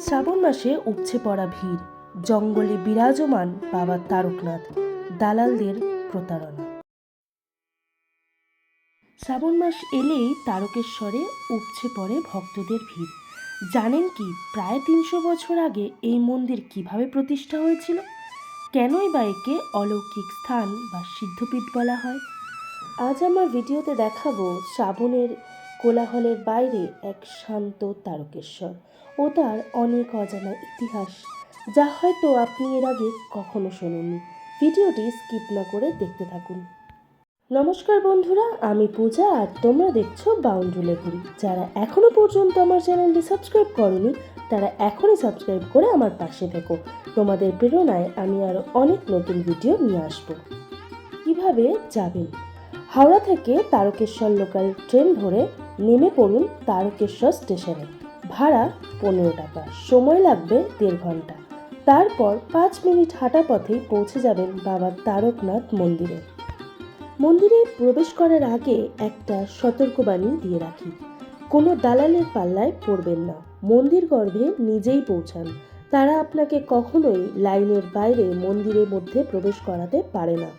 শ্রাবণ মাসে উপচে পড়া ভিড়, জঙ্গলে বিরাজমান বাবা তারকনাথ, দালালদের প্রতারণা। শ্রাবণ মাস এলেই তারকেশ্বরে উপচে পড়ে ভক্তদের ভিড়। জানেন কি প্রায় ৩০০ বছর আগে এই মন্দির কিভাবে প্রতিষ্ঠা হয়েছিল? কেনই বা একে অলৌকিক স্থান বা সিদ্ধপীঠ বলা হয়? আজ আমার ভিডিওতে দেখাবো শ্রাবণের কোলাহলের বাইরে এক শান্ত তারকেশ্বর ও তার অনেক অজানা ইতিহাস, যা হয়তো আপনি এর আগে কখনো শোনেননি। ভিডিওটি স্কিপ না করে দেখতে থাকুন। নমস্কার বন্ধুরা, আমি পূজা আর তোমরা দেখছো বাউন্ডুলে ঘুরি। যারা এখনো পর্যন্ত আমার চ্যানেলটি সাবস্ক্রাইব করনি তারা এখনই সাবস্ক্রাইব করে আমার পাশে থেকো। তোমাদের প্রেরণায় আমি আরও অনেক নতুন ভিডিও নিয়ে আসবো। কিভাবে যাবেন? হাওড়া থেকে তারকেশ্বর লোকাল ট্রেন ধরে নেমে পড়ুন তারকেশ্বর স্টেশনে। ভাড়া 15 টাকা, সময় লাগবে 1.5 ঘন্টা। তারপর 5 মিনিট হাঁটা পথেই পৌঁছে যাবেন বাবা তারকনাথ মন্দিরে। মন্দিরে প্রবেশ করার আগে একটা সতর্কবাণী দিয়ে রাখি, কোনো দালালের পাল্লায় পড়বেন না। মন্দির গর্ভে নিজেই পৌঁছান, তারা আপনাকে কখনোই লাইনের বাইরে মন্দিরের মধ্যে প্রবেশ করাতে পারে না।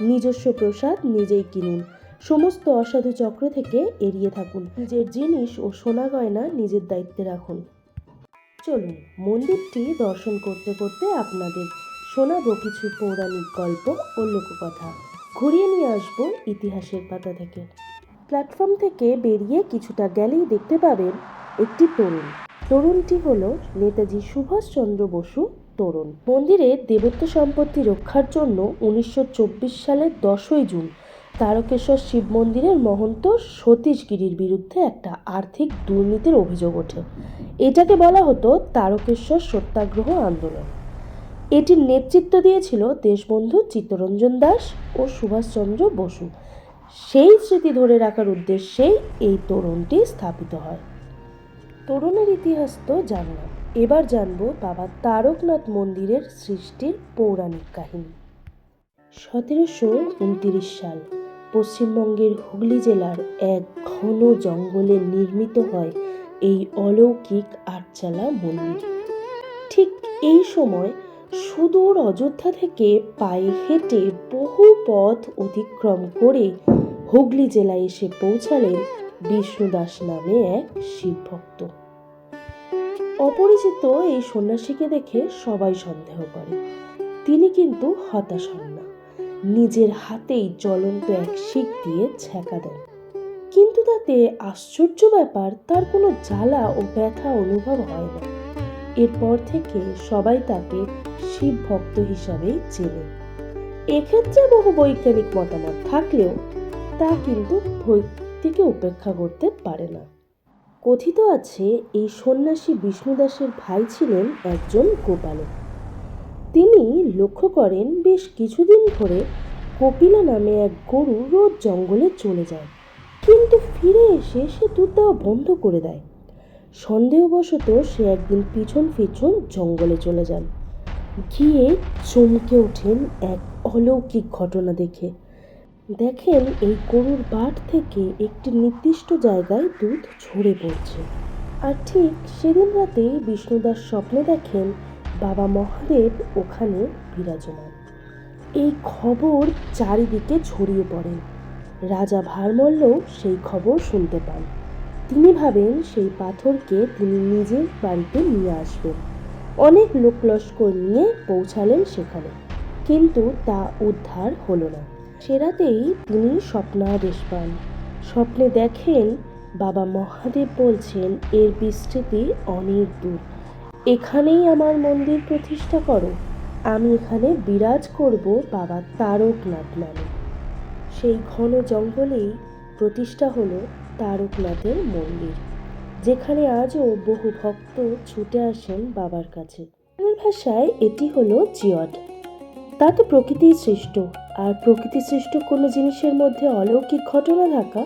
নিজস্ব প্রসাদ নিজেই কিনুন, সমস্ত অসাধু চক্র থেকে এড়িয়ে থাকুন, নিজের জিনিস ও সোনা গয়না নিজের দায়িত্বে রাখুন। চলুন মন্দিরটি দর্শন করতে করতে আপনাদের শোনাবো কিছু পৌরাণিক গল্প ও লোককথা, ঘুরিয়ে নিয়ে আসবো ইতিহাসের পাতা থেকে। প্ল্যাটফর্ম থেকে বেরিয়ে কিছুটা গেলেই দেখতে পাবেন একটি তরুণটি হলো নেতাজি সুভাষচন্দ্র বসু তরুণ। মন্দিরের দেবত্ব সম্পত্তি রক্ষার জন্য 1924 সালের 10ই জুন তারকেশ্বর শিব মন্দিরের মহন্ত সতীশ গিরির বিরুদ্ধে একটা আর্থিক দুর্নীতির অভিযোগ ওঠে। এটাকে বলা হতো তারকেশ্বর সত্যাগ্রহ আন্দোলন। এটির নেতৃত্ব দিয়েছিল দেশবন্ধু চিত্তরঞ্জন দাস ও সুভাষচন্দ্র বসু। সেই স্মৃতি ধরে রাখার উদ্দেশ্যেই এই তোরণটি স্থাপিত হয়। তোরণের ইতিহাস তো জানলাম, এবার জানবো বাবা তারকনাথ মন্দিরের সৃষ্টির পৌরাণিক কাহিনী। 1729 সাল পশ্চিমবঙ্গের হুগলি জেলার এক ঘন জঙ্গলে নির্মিত হয় এই অলৌকিক আটচালা মন্দির। ঠিক এই সময় সুদূর অযোধ্যা থেকে পায়ে হেঁটে বহু পথ অতিক্রম করে হুগলি জেলায় এসে পৌঁছালেন বিষ্ণু দাস নামে এক শিবভক্ত। অপরিচিত এই সন্ন্যাসীকে দেখে সবাই সন্দেহ করে। তিনি কিন্তু হতাশ হন না, নিজের হাতেই জ্বলন্ত এক শিক দিয়ে ছ্যাঁকা দেন। কিন্তু তাতে আশ্চর্য ব্যাপার, তার কোনো জ্বালা ও ব্যথা অনুভব হয় না। এরপর থেকে সবাই তাকে শিব ভক্ত হিসাবেই চেনে। এক্ষেত্রে বহু বৈজ্ঞানিক মতামত থাকলেও তা কিন্তু ভক্তিকে উপেক্ষা করতে পারে না। কথিত আছে এই সন্ন্যাসী বিষ্ণুদাসের ভাই ছিলেন একজন গোপালক। তিনি লক্ষ্য করেন বেশ কিছুদিন ধরে কপিলা নামে এক গরু রোজ জঙ্গলে চলে যায়, কিন্তু ফিরে এসে সে দুধ দেওয়া বন্ধ করে দেয়। সন্দেহবশত সে একদিন পিছন জঙ্গলে চলে যান। গিয়ে চমকে ওঠেন এক অলৌকিক ঘটনা দেখে। দেখেন এই গরুর বাট থেকে একটি নির্দিষ্ট জায়গায় দুধ ঝরে পড়ছে। আর ঠিক সেদিন রাতেই বিষ্ণুদাস স্বপ্নে দেখেন বাবা মহাদেব ওখানে বিরাজমান। এই খবর চারিদিকে ছড়িয়ে পড়ে। রাজা ভারমল্লও সেই খবর শুনতে পান। তিনি ভাবেন সেই পাথরকে তিনি নিজের বাড়িতে নিয়ে আসবেন। অনেক লোক লস্কর নিয়ে পৌঁছালেন সেখানে, কিন্তু তা উদ্ধার হলো না। সে রাতেই তিনি স্বপ্নাদেশ পান। স্বপ্নে দেখেন বাবা মহাদেব বলছেন, এর বিস্তৃতি অনেক দূর, এখানেই আমার মন্দির প্রতিষ্ঠা করো, আমি এখানে বিরাজ করব বাবা তারকনাথ নামে। সেই ঘন জঙ্গলেই প্রতিষ্ঠা হলো তারকনাথের মন্দির, যেখানে আজও বহু ভক্ত ছুটে আসেন বাবার কাছে। বাংলা ভাষায় এটি হলো জিয়ড। তা তো প্রকৃতির সৃষ্ট, আর প্রকৃতি সৃষ্ট কোনো জিনিসের মধ্যে অলৌকিক ঘটনা থাকা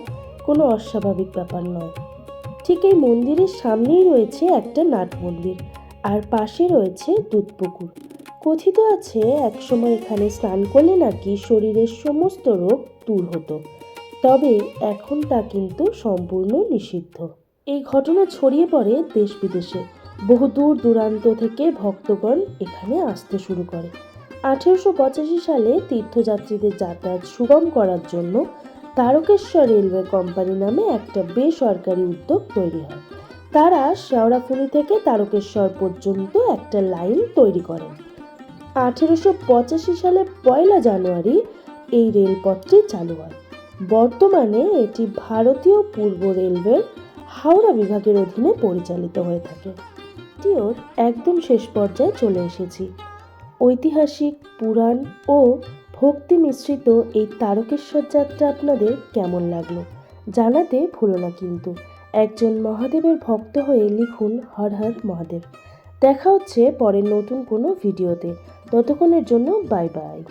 কোনো অস্বাভাবিক ব্যাপার নয়। ঠিক এই মন্দিরের সামনেই রয়েছে একটা নাট মন্দির, আর পাশে রয়েছে দুধপুকুর। কথিত আছে একসময় এখানে স্নান করলে নাকি শরীরের সমস্ত রোগ দূর হতো, তবে এখন তা কিন্তু সম্পূর্ণ নিষিদ্ধ। এই ঘটনা ছড়িয়ে পড়ে দেশ বিদেশে। বহু দূর দূরান্ত থেকে ভক্তগণ এখানে আসতে শুরু করে। 1885 সালে তীর্থযাত্রীদের যাতায়াত সুগম করার জন্য তারকেশ্বর রেলওয়ে কোম্পানি নামে একটা বেসরকারি উদ্যোগ তৈরি হয়। তারা শেওড়াফুলি থেকে তারকেশ্বর পর্যন্ত একটা লাইন তৈরি করেন। 1885 সালে 1 জানুয়ারি এই রেলপথটি চালু হয়। বর্তমানে এটি ভারতীয় পূর্ব রেলওয়ের হাওড়া বিভাগের অধীনে পরিচালিত হয়ে থাকে। ভিডিওর একদম শেষ পর্যায়ে চলে এসেছি। ঐতিহাসিক, পুরাণ ও ভক্তি মিশ্রিত এই তারকেশ্বর যাত্রা আপনাদের কেমন লাগলো জানাতে ভুলো না কিন্তু। একজন মহাদেবের ভক্ত হয়ে লিখুন হর হর মহাদেব। দেখা হচ্ছে পরের নতুন কোনো ভিডিওতে। ততক্ষণের জন্য বাই বাই।